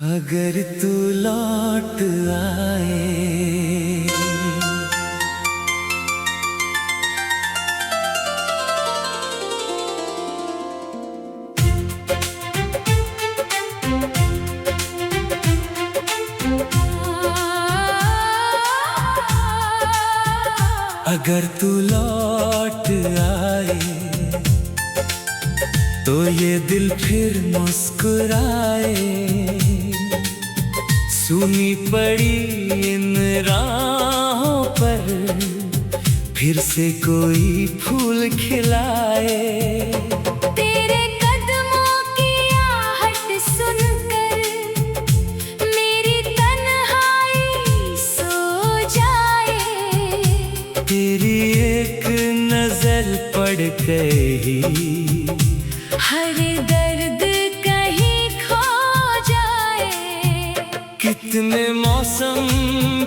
अगर तू लौट आए अगर तू लौट आए तो ये दिल फिर मुस्कुराए। सुनी पड़ी इन राहों पर फिर से कोई फूल खिलाए। तेरे कदमों की आहट सुनकर मेरी तन्हाई सो जाए। तेरी एक नजर पड़ गई हर दर्द कहीं खो जाए। कितने मौसम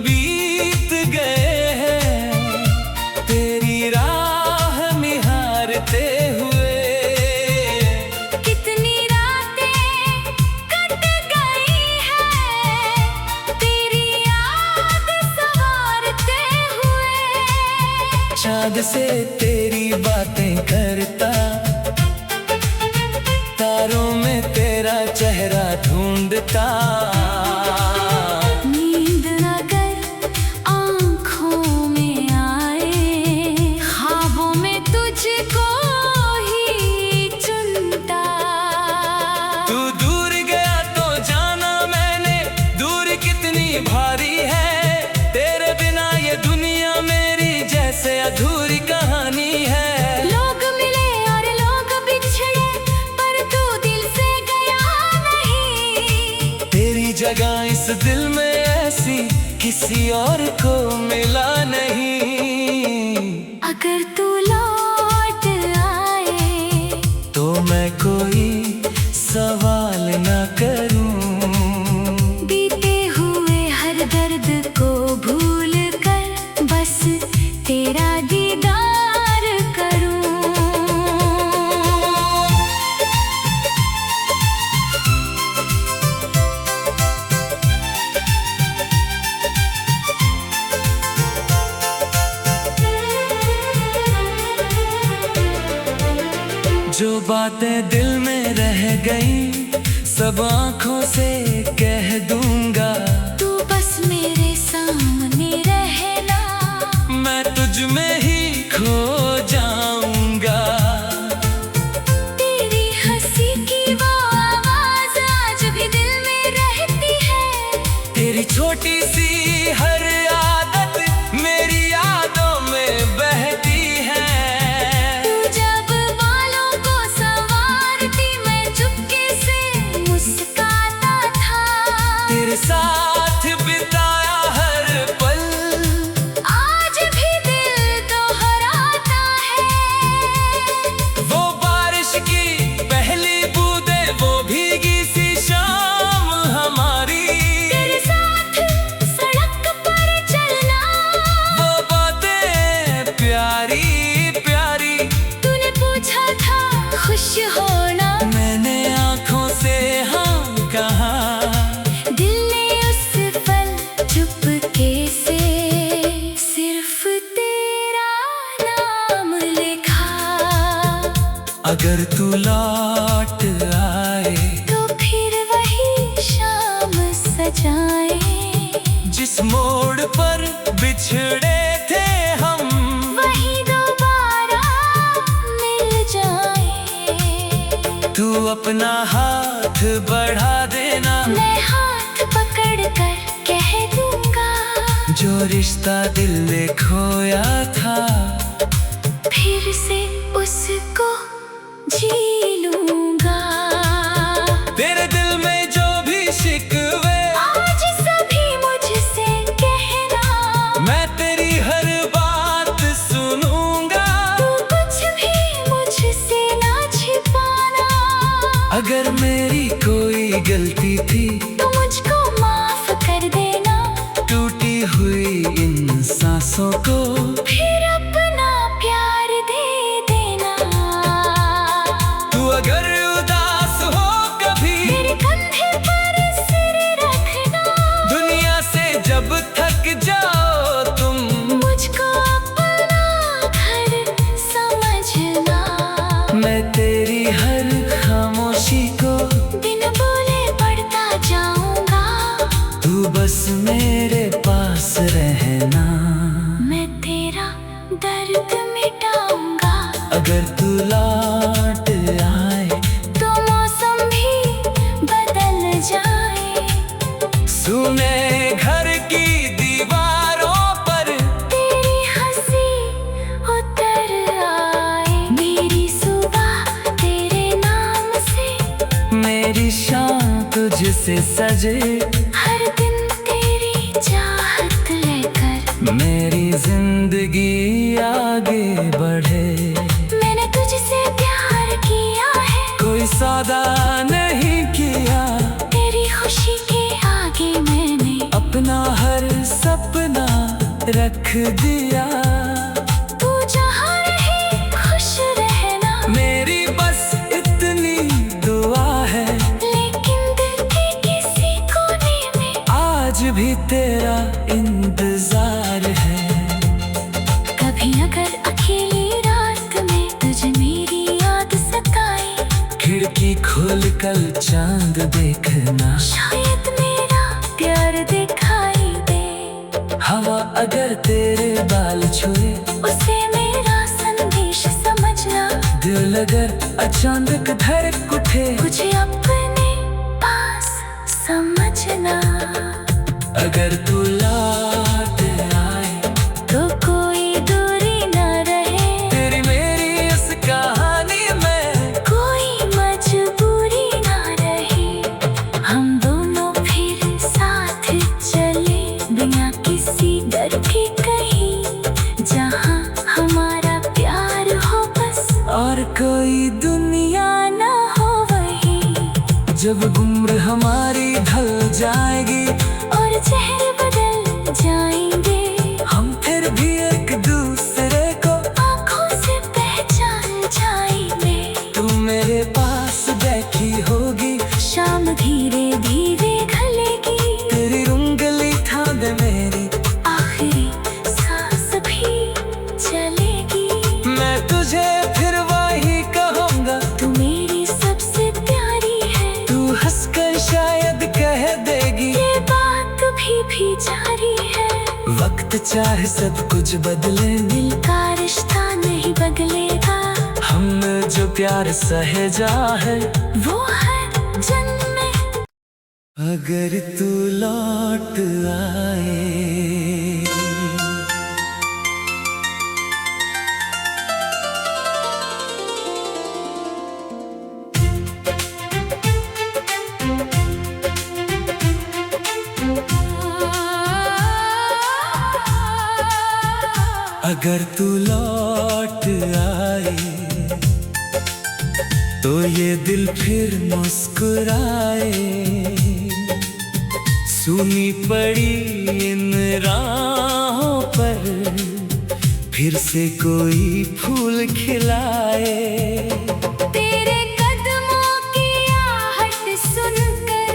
बीत गए हैं तेरी राह निहारते हुए। कितनी रातें कट गई हैं तेरी याद सवारते हुए। चाँद से तेरी बातें करता, तारों में तेरा चेहरा ढूंढता। नींद अगर आँखों में आए ख्वाबों में तुझको ही चुनता। तू दूर गया तो जाना मैंने दूर कितनी भारी है। तेरे बिना ये दुनिया मेरी जैसे अधूरी कहानी है। लोग मिले और लोग बिछड़े पर तू दिल से गया नहीं। तेरी जगह इस दिल में ऐसी किसी और को मिला नहीं। अगर तू लौट आए तो मैं कोई सवाल न करूं, बीते हुए हर दर्द को भूल कर बस तेरा दीदार करूं। जो बातें दिल में रह गई सब आंखों से कह दूंगा। तू बस मेरे सामने रहना मैं तुझ में ही खो जाऊंगा। तेरी हंसी की वो आवाज आज भी दिल में रहती है। तेरी छोटी सी हर आदत मेरी यादों में बहती है। तू जब बालों को संवारती मैं चुपके से मुस्कुराता था। तेरे साथ बिताया हर पल आज भी दिल दोहराता है। वो बारिश की पहली बूंदें वो भीगी सी शाम हमारी। तेरे साथ सड़क पर चलना वो बातें प्यारी प्यारी। तूने पूछा था खुश होना मैंने आंखों से हाँ कहा। दिल ने उस पल चुपके से सिर्फ तेरा नाम लिखा। अगर तू लौट आए तो फिर वही शाम सजाए। जिस मोड़ पर बिछड़े थे हम वही दोबारा मिल जाए। तू अपना हाथ बढ़ा देना मैं हाथ पकड़ कर कह दूंगा जो रिश्ता दिल ने खोया था फिर से उसको जी लूंगा। तेरे दिल में जो भी शिकवे आज सभी मुझसे कहना मैं तेरी हर बात सुनूंगा। तू कुछ भी मुझसे ना छिपाना। अगर मेरी कोई गलती थी तो मुझको माफ कर देना। टूटी हुई इन सांसों को फिर अपना प्यार दे देना। तू अगर उदास हो कभी मेरे कंधे पर सिर मेरे पास रहना। मैं तेरा दर्द मिटाऊंगा। अगर तू लौट आए तो मौसम भी बदल जाए। सुने घर की दीवारों पर तेरी हंसी उतर आए। मेरी सुबह तेरे नाम से, मेरी शाम तुझसे सजे। हर दिन तेरी चाहत लेकर मेरी जिंदगी आगे बढ़े। मैंने तुझसे प्यार किया है, कोई सौदा नहीं किया। तेरी खुशी के आगे मैंने अपना हर सपना रख दिया। तू जहाँ रहे खुश रहना। मेरी बस इतनी दुआ है, लेकिन दिल के किसी कोने में आज भी तेरा इंतजार है। कभी अगर अकेली रात में तुझे मेरी याद सताए, खिड़की खोल कर चांद देखना। शायद मेरा प्यार दिखाई दे। हवा अगर तेरे बाल छुए, उसे मेरा संदेश समझना। दिल अगर अचानक धड़क उठे, मुझे अपने पास समझना। अगर तू लौट आए तो कोई दूरी न रहे, तेरी मेरी इस कहानी में कोई मजबूरी न रहे। हम दोनों फिर साथ चले बिना किसी डर के कहीं, जहाँ हमारा प्यार हो बस और कोई दुनिया न हो वही। जब उम्र हमारी ढल जाएगी और चेहरे बदल जाएंगे, हम फिर भी एक दूसरे को आँखों से पहचान जाएंगे। तू मेरे पास बैठी होगी, शाम धीरे धीरे ढलेगी, तेरी उंगली थामे मेरी, आखिरी सांस भी चलेगी। मैं तुझे फिर वही कहूँगा। तू मेरी सबसे प्यारी है, तू हंसकर शायद कह देगी, ये बात भी जारी है। वक्त चाहे सब कुछ बदले, दिल का रिश्ता नहीं बदलेगा। हमने जो प्यार सहेजा है वो हर जन्म में। अगर तू लौट आए। अगर तू लौट आए तो ये दिल फिर मुस्कुराए। सुनी पड़ी इन राहों पर फिर से कोई फूल खिलाए। तेरे कदमों की आहट सुनकर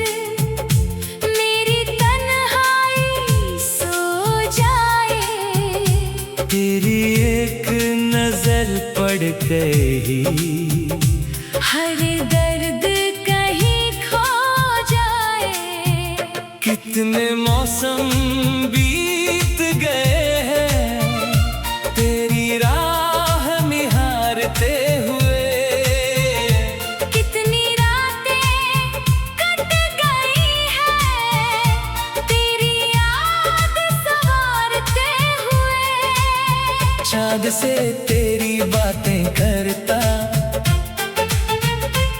मेरी तन्हाई सो जाए। तेरी एक नजर पड़ गई, हर दर्द कहीं खो जाए। कितने मौसम बीत गए हैं तेरी राह निहारते हुए। कितनी रातें कट गई हैं तेरी याद संवारते हुए। चाँद से तेरी बातें करता,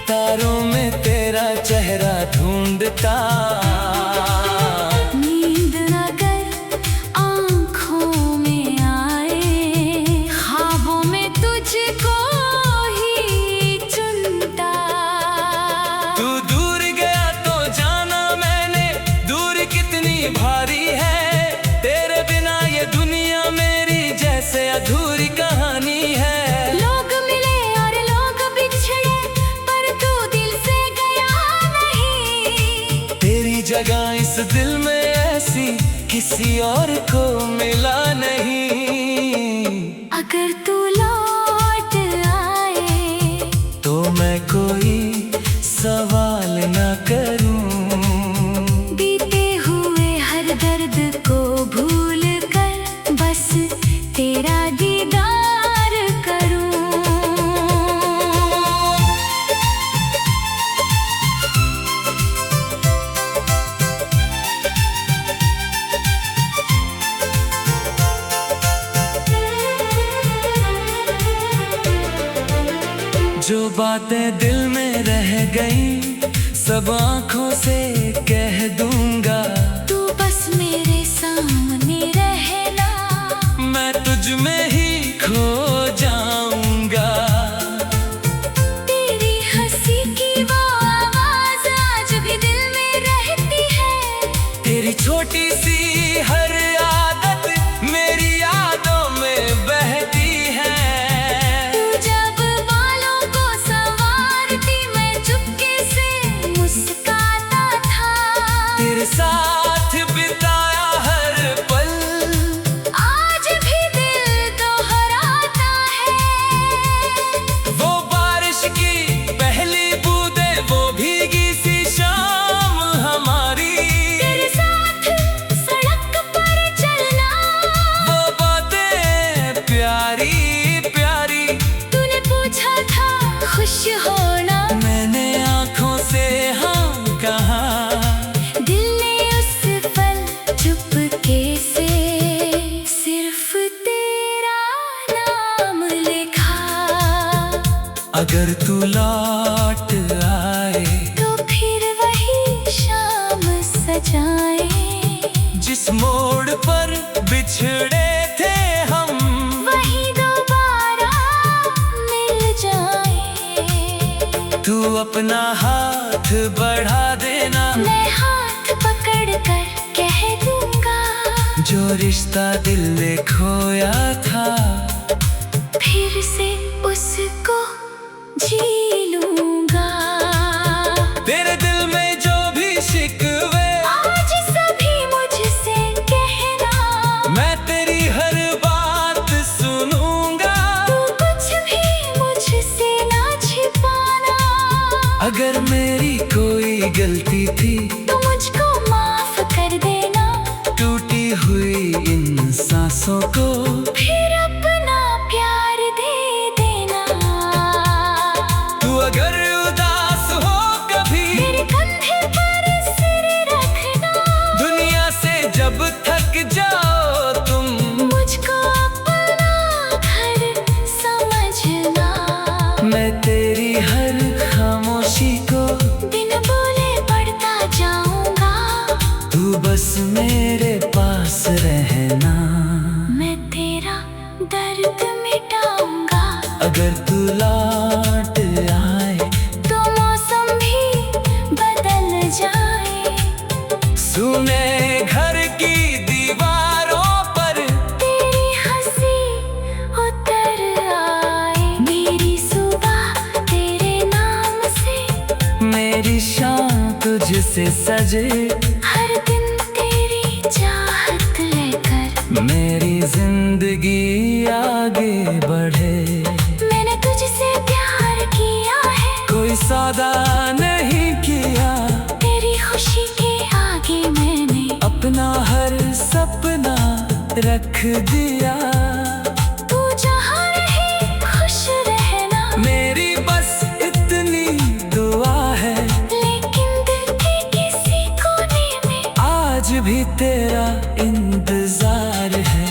तारों में तेरा चेहरा ढूंढता। नींद अगर आँखों में आए, ख्वाबों में तुझको ही चुनता। तू दूर गया तो जाना मैंने, दूर कितनी भारी है। तेरे बिना ये दुनिया मेरी जैसे अधूरी कहानी है। लोग मिले और लोग बिछड़े, पर तू दिल से गया नहीं। तेरी जगह इस दिल में ऐसी किसी और को मिला नहीं। अगर तू लौट आए तो मैं कोई सवाल न करूं। बीते हुए हर बातें दिल में रह गई सब आंखों से कह दूंगा। तू बस मेरे सामने रहना, मैं तुझ में ही खो जाऊंगा। तेरी हंसी की वो आवाज आज भी दिल में रहती है। तेरी छोटी सी हर आदत मेरी यादों में बहती है। तू जब बालों को संवारती मैं चुपके से मुस्कुराता था। तेरे साथ बिताया हर पल आज भी दिल दोहराता है। वो बारिश की पहली बूंदें वो भीगी सी शाम हमारी। तेरे साथ सड़क पर चलना, वो बातें प्यारी प्यारी। तूने पूछा था खुश होना, मैंने आंखों से हाँ कहा। दिल ने उस पल चुपके से सिर्फ तेरा नाम लिखा। अगर तू लौट आए तो फिर वही शाम सजाए, जिस मोड़ पर बिछड़े थे हम वही दोबारा मिल जाए। तू अपना हाथ बढ़ा देना, मैं हाथ पकड़ कर कह दूंगा, जो रिश्ता दिल ने खोया था फिर से उसको जी लूंगा। तेरे दिल में जो भी शिकवे आज सभी मुझसे कहना, मैं तेरी हर बात सुनूंगा। तू कुछ भी मुझसे ना छिपाना। अगर मेरी कोई गलती थी तू मुझको माफ कर देना, टूटी हुई इन सांसों को फिर अपना प्यार दे देना। तू अगर उदास हो कभी मेरे कंधे पर सिर रखना, दुनिया से जब थक जाओ तुम मुझको अपना घर समझना। मैं तेरी हर खामोशी को बिन बोले पढ़ता जाऊंगा, तू बस मेरे पास रहना। मैं तेरा दर्द मिटाऊंगा। अगर तू लौट आए तो मौसम भी बदल जाए, सुने घर की दीवारों पर तेरी हंसी उतर आए। मेरी सुबह तेरे नाम से, मेरी शाम तुझसे सजे। हर दिन तेरी चाहत लेकर मेरी जिंदगी आगे बढ़े। मैंने तुझसे प्यार किया है, कोई सौदा नहीं किया, तेरी खुशी के आगे मैंने अपना हर सपना रख दिया। तू जहाँ रहे खुश रहना, मेरी बस इतनी दुआ है, लेकिन दिल के किसी कोने में आज भी तेरा इंतजार है।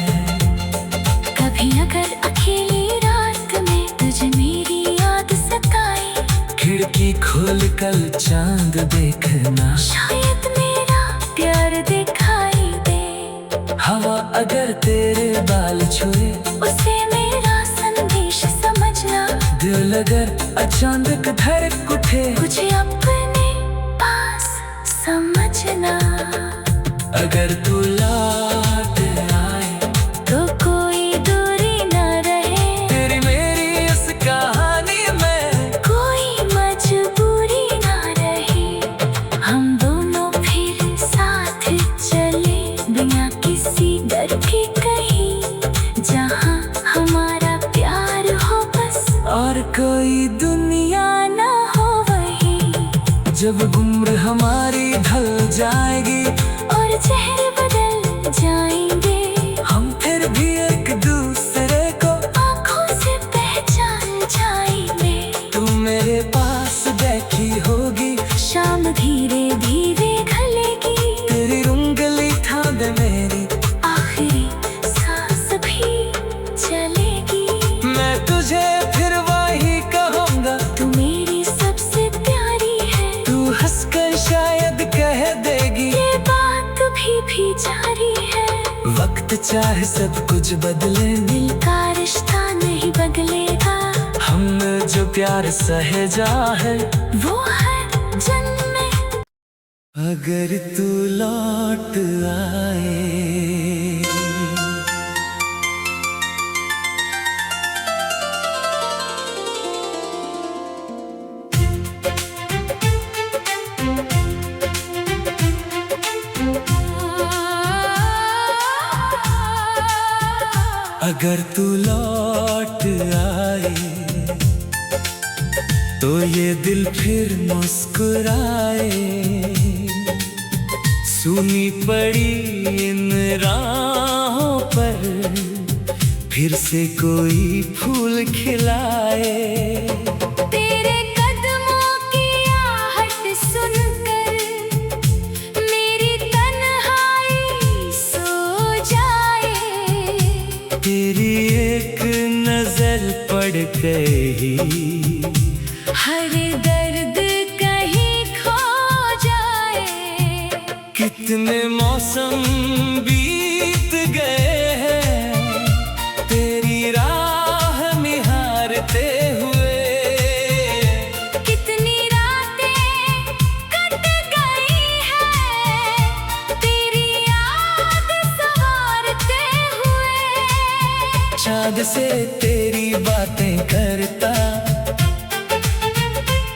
कभी अगर अकेली रात में तुझे मेरी याद सताए, खिड़की खोल कर चांद देखना, शायद मेरा प्यार दिखाई दे। हवा अगर तेरे बाल छुए, उसे मेरा संदेश समझना, दिल अगर अचानक धड़क उठे, मुझे अपने पास समझना। अगर तू लौट आए तो कोई दूरी न रहे, तेरी मेरी इस कहानी में कोई मजबूरी न रहे। हम दोनों फिर साथ चले बिना किसी डर के कहीं, जहाँ हमारा प्यार हो बस और कोई दुनिया न हो वही। जब उम्र हमारी ढल जाएगी और चेहरे बदल जाएंगे, हम फिर भी एक दूसरे को आँखों से पहचान जाएंगे। तू मेरे पास बैठी होगी, शाम धीरे धीरे ढलेगी, तेरी उंगली थाम मेरी, आखिरी सांस भी चलेगी। मैं तुझे फिर वही कहूँगा, तुम्हें चाहे सब कुछ बदले, दिल का रिश्ता नहीं बदलेगा। हमने जो प्यार सहेजा है वो हर जन्म में। अगर तू लौट आए, अगर तू लौट आए तो ये दिल फिर मुस्कुराए। सुनी पड़ी इन राहों पर फिर से कोई फूल खिलाए। तेरे कदमों की आहट सुनकर मेरी तन्हाई सो जाए। तेरी एक नजर पड़ गई, हर दर्द कहीं खो जाए। कितने मौसम बीत गए हैं तेरी राह निहारते हुए। कितनी रातें कट गई हैं तेरी याद संवारते हुए। चाँद से तेरी बातें करता,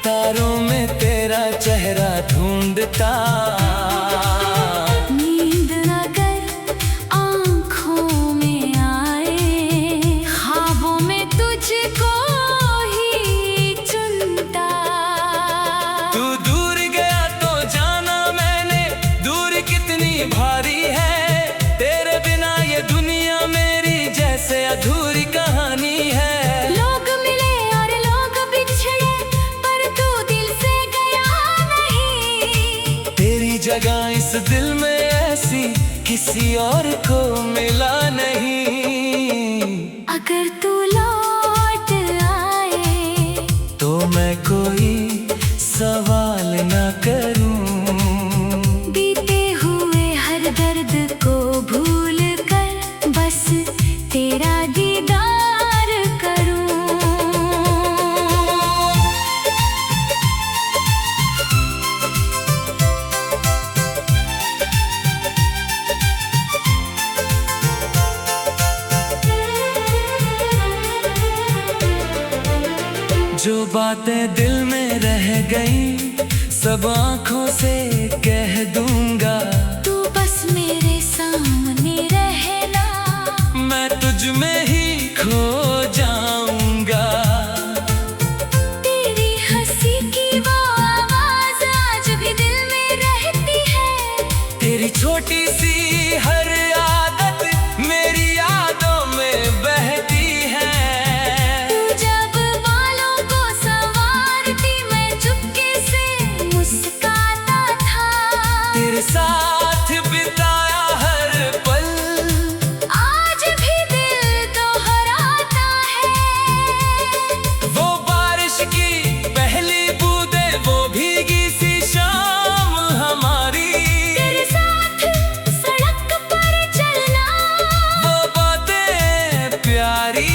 तारों में तेरा चेहरा ढूंढता। नींद अगर आँखों में आए, ख्वाबों में तुझको ही चुनता। तू दूर गया तो जाना मैंने दूर कितनी भारी है। तेरे बिना ये दुनिया मेरी जैसे अधूरी कहानी है। लोग मिले और लोग बिछड़े, पर तू दिल से गया नहीं। तेरी जगह इस दिल में ऐसी किसी और को मिला नहीं। अगर तू लौट आए तो मैं कोई सवाल न करूं, बीते हुए हर दर्द को भूल कर बस तेरा दीदार करूं। जो बातें दिल में रह गई सब आंखों से कह दूंगा। तू बस मेरे सामने रहना, मैं तुझ में ही खो जाऊंगा। तेरी हंसी की वो आवाज आज भी दिल में रहती है। तेरी छोटी सी हर आदत मेरी यादों में बहती है। तू जब बालों को संवारती मैं चुपके से मुस्कुराता था। तेरे साथ बिताया हर पल आज भी दिल दोहराता है। वो बारिश की पहली बूंदें, वो भीगी सी शाम हमारी। तेरे साथ सड़क पर चलना, वो बातें प्यारी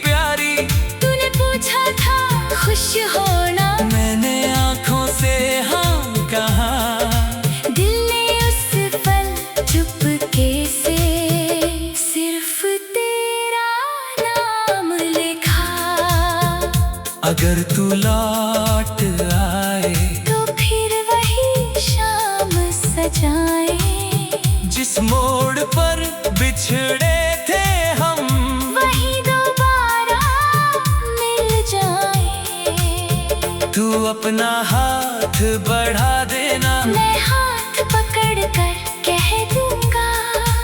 प्यारी। तूने पूछा था खुश होना, मैंने आंखों से हाँ कहा। दिल ने उस पल चुपके से सिर्फ तेरा नाम लिखा। अगर तू लौट आए तो फिर वही शाम सजाए। जिस मोड़ पर बिछड़े थे हम, वही दोबारा मिल जाए। तू अपना हाथ बढ़ा देना। मैं हाथ पकड़ कर कह दूंगा,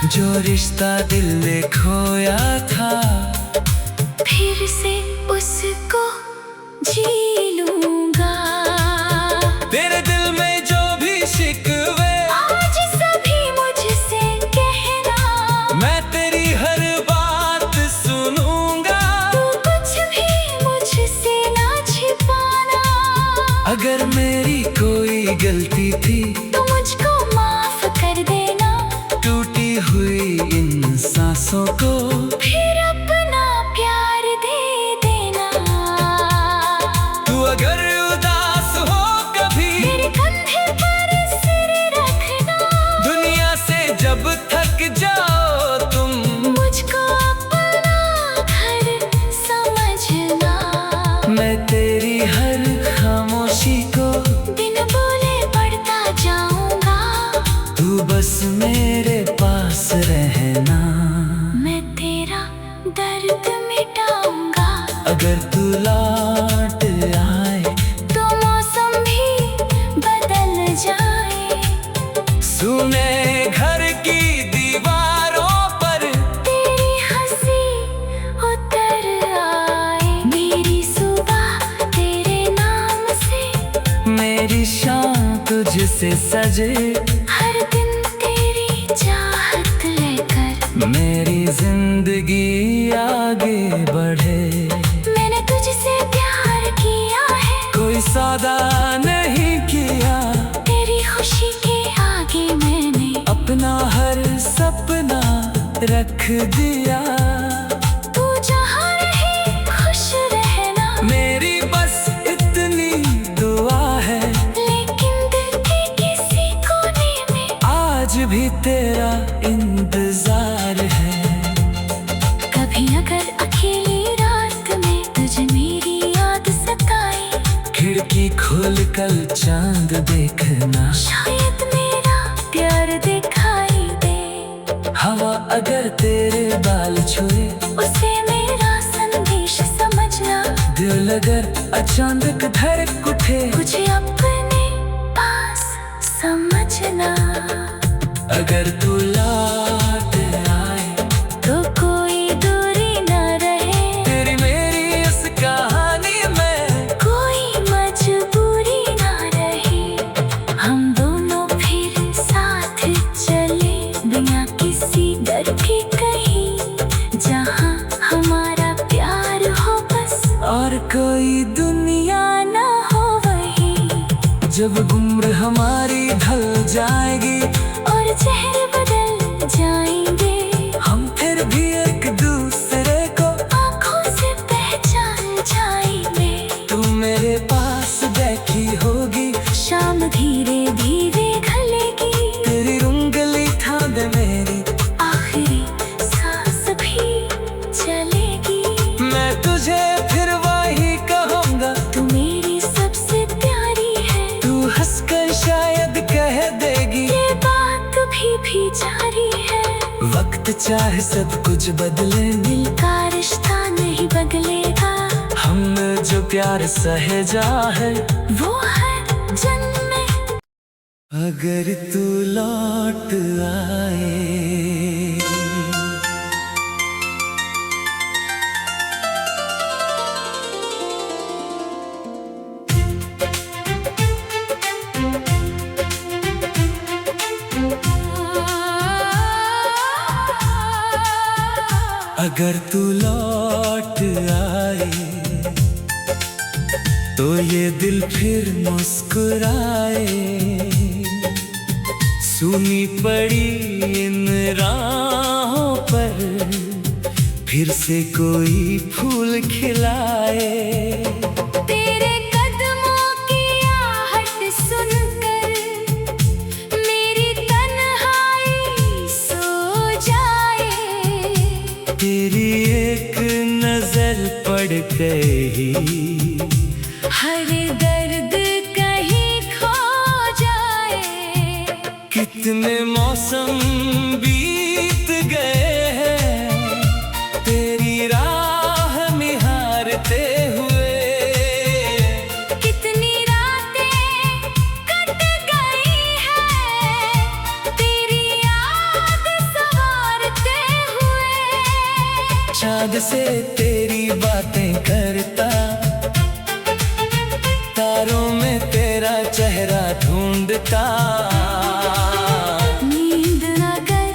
जो रिश्ता दिल ने खोया था फिर से उसको जी लूंगा। तेरे दिल में जो भी शिकवे आज सभी मुझसे कहना, मैं तेरी हर बात सुनूंगा। तू कुछ भी मुझसे ना छिपाना। अगर मेरी कोई गलती थी तो मुझको माफ कर देना। टूटी हुई इंसान सांसों को फिर अपना प्यार दे देना। तू अगर उदास हो कभी मेरे कंधे पर सिर रखना। दुनिया से जब थक जाओ तुम मुझको अपना घर समझना। मैं तेरी हर खामोशी को बिन बोले पढ़ता जाऊंगा। तू बस मेरे पास रहना। मैं तेरा दर्द मिटाऊंगा। अगर तू लौट आए तो मौसम भी बदल जाए। सुने घर की दीवारों पर तेरी हंसी उतर आए। मेरी सुबह तेरे नाम से, मेरी शाम तुझसे सजे। हर दिन तेरी चाहत लेकर मेरी जिंदगी आगे बढ़े। मैंने तुझसे प्यार किया है। कोई सौदा नहीं किया। तेरी खुशी के आगे मैंने अपना हर सपना रख दिया। तू जहाँ रहे खुश रहना। मेरी बस इतनी दुआ है, लेकिन दिल के किसी कोने में आज भी तेरा इंतजार है। कभी अगर अकेली रात में तुझे मेरी याद सताए, खिड़की खोल कर चांद देखना। शायद मेरा प्यार दिखाई दे। हवा अगर तेरे बाल छुए, उसे मेरा संदेश समझना। दिल अगर अचानक धड़क उठे, मुझे अपने पास समझना। अगर तू लौट आए तो कोई दूरी न रहे। तेरी मेरी इस कहानी में कोई मजबूरी न रहे। हम दोनों फिर साथ चले बिना किसी डर के कहीं। जहाँ हमारा प्यार हो बस, और कोई दुनिया न हो वही। जब उम्र हमारी ढल जाएगी और चेहरे बदल जाएंगे, हम फिर भी एक दूसरे को आँखों से पहचान जाएंगे। तू मेरे पास बैठी होगी, शाम धीरे धीरे ढलेगी। तेरी उंगली थाम मेरी, आखिरी सांस भी चलेगी। मैं तुझे फिर वही कहूँगा। तू मेरी सबसे प्यारी है। तू हंसकर शायद कह देगी, ये बात भी जारी है। वक्त चाहे सब कुछ बदले, दिल का रिश्ता नहीं बदलेगा। हमने जो प्यार सहेजा है वो हर जन्म में। अगर तू लौट आए। अगर तू लौट आए तो ये दिल फिर मुस्कुराए। सुनी पड़ी इन राहों पर फिर से कोई फूल खिलाए। तेरे कदमों की आहट सुनकर मेरी तन्हाई सो जाए। तेरी एक नजर पड़ गई, हर दर्द कहीं खो जाए। कितने मौसम बीत गए हैं तेरी राह निहारते हुए। कितनी रातें कट गई हैं तेरी याद संवारते हुए। चाँद से तेरी बातें करता, तारों में तेरा चेहरा ढूंढता। नींद अगर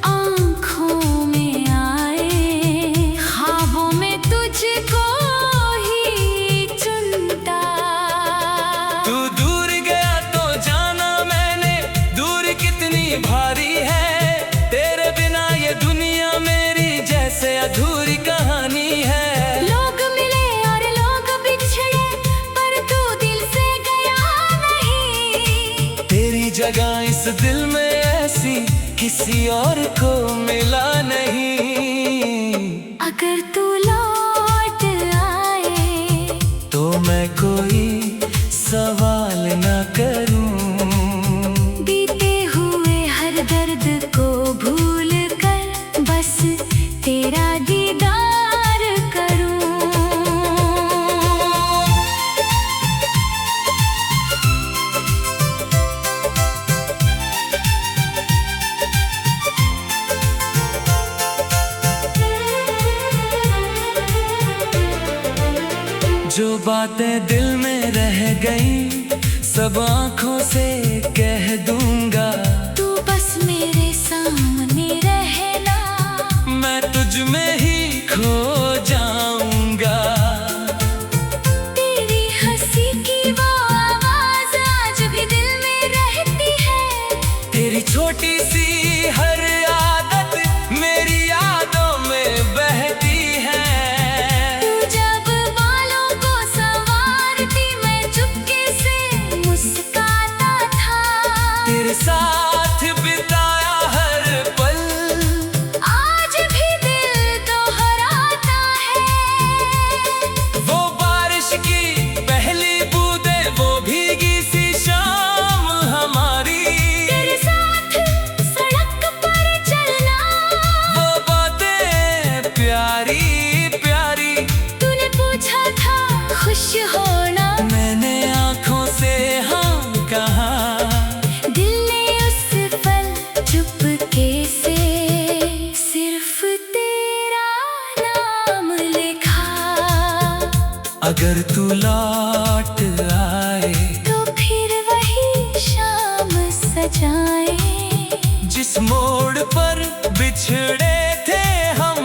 आँखों में आए, ख्वाबों में तुझको ही चुनता। तू दूर गया तो जाना मैंने, दूर कितनी भारी है। तेरे बिना ये दुनिया में जैसी किसी और को मिला नहीं। अगर तू लौट आए तो मैं कोई सवाल न करूं, बीते हुए हर दर्द को भूल कर बस तेरा दीदार करूं। जो बातें दिल में रह गई सब आंखों से कह दूंगा। तू बस मेरे सामने रहना, मैं तुझ में ही खो जाऊंगा। तेरी हंसी की वो आवाज आज भी दिल में रहती है। तेरी छोटी सी हर आदत मेरी यादों में बहती है। तू जब बालों को संवारती मैं चुपके से मुस्कुराता था। तेरे साथ बिताया हर पल आज भी दिल दोहराता है। वो बारिश की पहली बूंदें, वो भीगी सी शाम हमारी। तेरे साथ सड़क पर चलना, वो बातें प्यारी प्यारी। तूने पूछा था खुश होना, मैंने आंखों से हाँ कहा। दिल ने उस पल चुपके से सिर्फ तेरा नाम लिखा। अगर तू लौट आए तो फिर वही शाम सजाए, जिस मोड़ पर बिछड़े थे हम,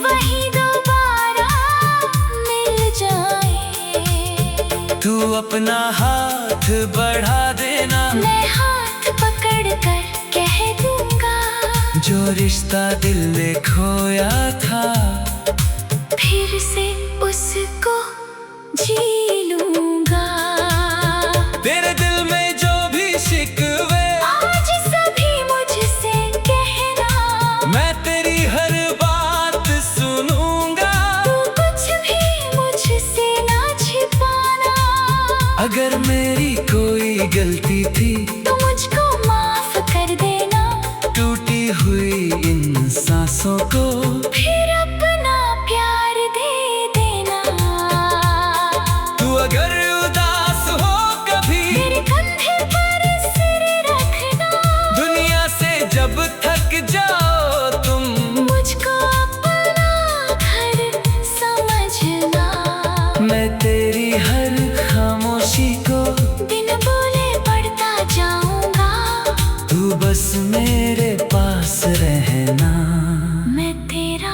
वही दोबारा मिल जाए। तू अपना हाथ बढ़ा देना। मैं हाथ पकड़ कर कह दूंगा, जो रिश्ता दिल ने खोया था फिर से उसको जी लूंगा। तेरे दिल में जो भी शिकवे आज सभी मुझसे कहना, मैं तेरी हर बात सुनूंगा। तू कुछ भी मुझसे ना छिपाना। अगर मेरी कोई गलती थी तो मुझको माफ कर देना, टूटी हुई इन सांसों को फिर अपना प्यार दे देना। तू अगर उदास हो कभी मेरे कंधे पर सिर रखना, दुनिया से जब थक जाओ तुम, मुझको अपना घर समझना। मैं तेरी हर खामोशी को बिन बोले पढ़ता जाऊंगा, तू बस मेरे पास रहना। मैं तेरा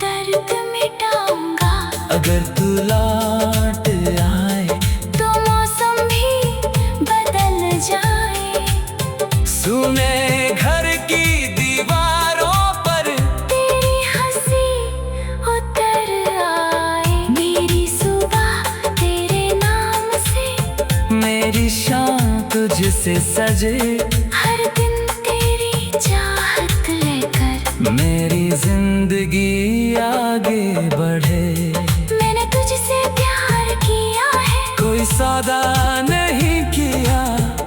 दर्द मिटाऊंगा। अगर तू लौट आए तो मौसम भी बदल जाए, सुने घर की दीवारों पर तेरी हंसी उतर आए। मेरी सुबह तेरे नाम से, मेरी शाम तुझसे सजे। हर दिन तेरी चाहत लेकर मेरी जिंदगी आगे बढ़े। मैंने तुझसे प्यार किया है, कोई सौदा नहीं किया,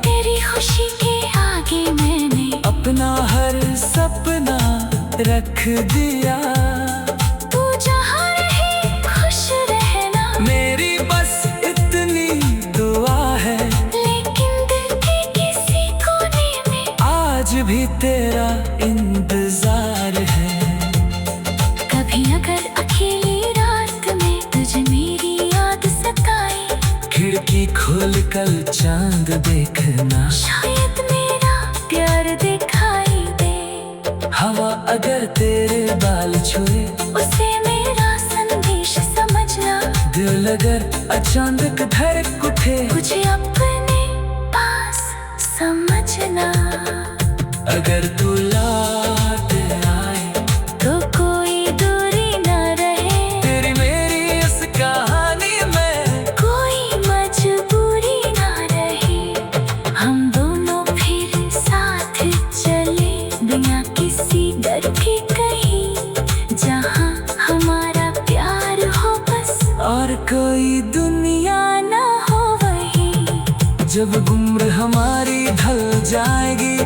तेरी खुशी के आगे मैंने अपना हर सपना रख दिया। तू जहाँ रहे खुश रहना, मेरी बस इतनी दुआ है, लेकिन दिल के किसी कोने में आज भी तेरा इंतजार है। कभी अगर अकेली रात में तुझे मेरी याद सताए, खिड़की खोल कर चांद देखना, शायद मेरा प्यार दिखाई दे। हवा अगर तेरे बाल छुए, उसे मेरा संदेश समझना। दिल अगर अचानक धड़क उठे, मुझे अपने पास समझना। अगर तू लौट आए तो कोई दूरी न रहे, तेरी मेरी इस कहानी में कोई मजबूरी न रहे। हम दोनों फिर साथ चले, जाएगी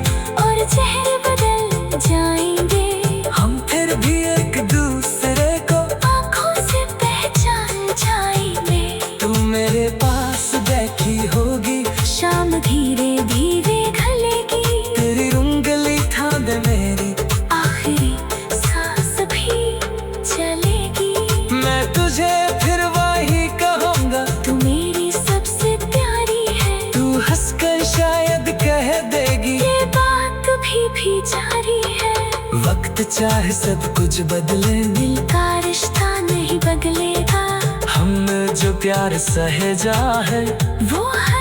और चेहरे बदल जाएंगे। हम फिर भी एक दूसरे को आँखों से पहचान जाएंगे। तू मेरे पास बैठी होगी, शाम धीरे धीरे ढलेगी, तेरी उंगली थाम दे मेरी, आखिरी सांस भी चलेगी। मैं तुझे फिर वही कहूँगा, तू मेरी सबसे प्यारी है। तू हंसकर शायद कह देगी ये बात भी जारी है। वक्त चाहे सब कुछ बदले, दिल का रिश्ता नहीं बदलेगा। हमने जो प्यार सहेजा है वो है